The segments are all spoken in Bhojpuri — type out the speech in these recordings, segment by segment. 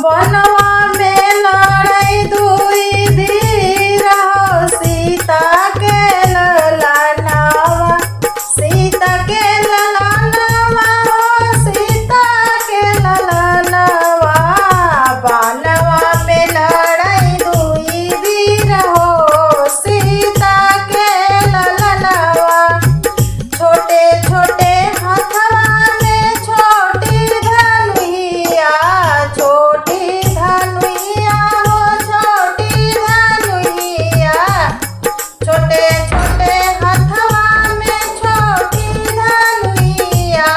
बनवा में लड़ई दुई धीर हो सीता के ललनावा, सीता के ललनावा हो सीता के ललनावा। बनवा में लड़ई दुई धीर हो सीता के ललनावा। छोटे छोटे हथवा में छोटी धनुहिया, छोटी धनुहिया हो छोटी धनुहिया। छोटे छोटे हथवा में छोटी धनुहिया,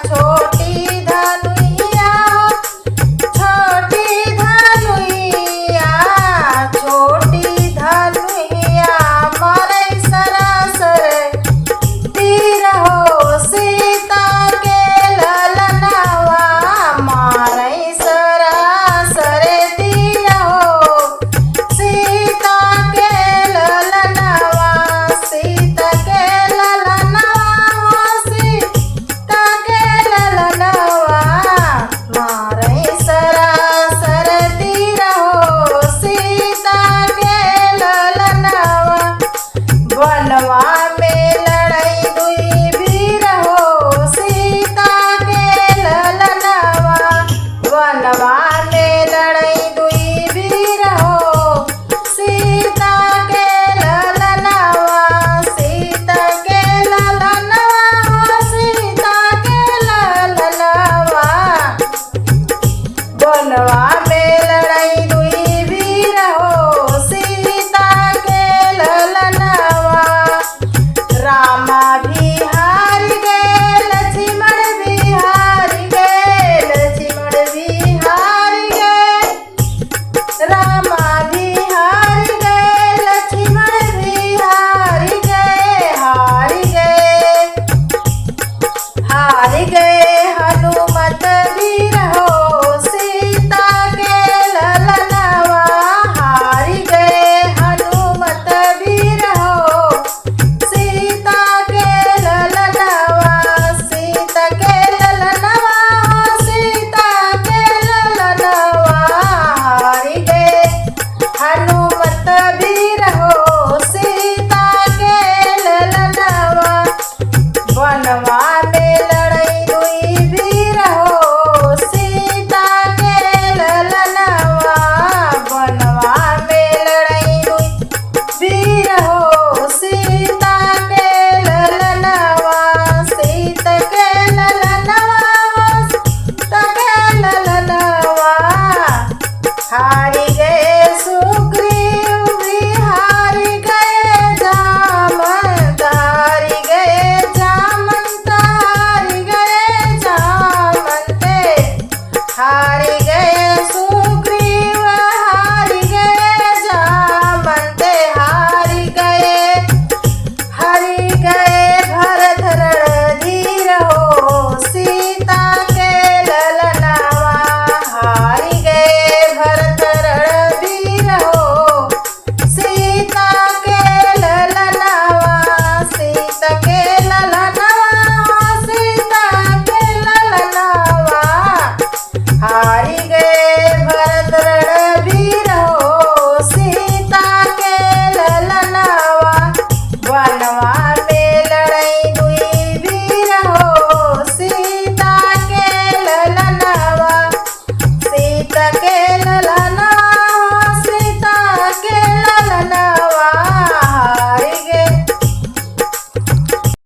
छोटी धनुहिया हो छोटी धनुहिया। छोटी धनुहिया मारै सरासर तीर हो सीता के ललनावा, मारै सरासर तीर हो सीता के ललनावा। सीता के ललनावा हो सीता के ललनावा, मारै सरासर तीर हो सीता के ललनावा। बनवा में लड़ई दुई वीर हो सीता के ललनावा। बनवा में लड़ई दुई वीर हो सीता के ललनावा। सीता के ललनावा हो सीता के ललनावा। बनवा में लड़ई दुई वीर हो सीता के ललनावा। रामा भी हार गए लक्ष्मण भी हार गए, लक्ष्मण भी हार गए। रामा भी हार गए लक्ष्मण भी हार गए, हार गए। हार गए हनुमत वीर हो सीता के ललनावा। हार गए हनुमत वीर हो सीता के ललनावा। सीता के ललनावा हो सीता के ललनावा। हार गए हनुमत वीर हो सीता के ललनावा। बनवा में लड़ई दुई वीर हो सीता के ललनावा। बनवा में लड़ई दुई वीर हो सीता के ललनावा। सीता के ललनावा हो सीता के ललनावा। हार गए सुग्रीव भी हार गए जामवंत, हार गए जामवंत, हार गए जामवंत। हार गए सुग्रीव हार गए जामवंत। हार गए भरत रणधीर हो सीता के ललनावा। हार गए भरत रणधीर हो सीता के ललनावा। सीता के ललनावा हो सीता के ललनावा। हार गए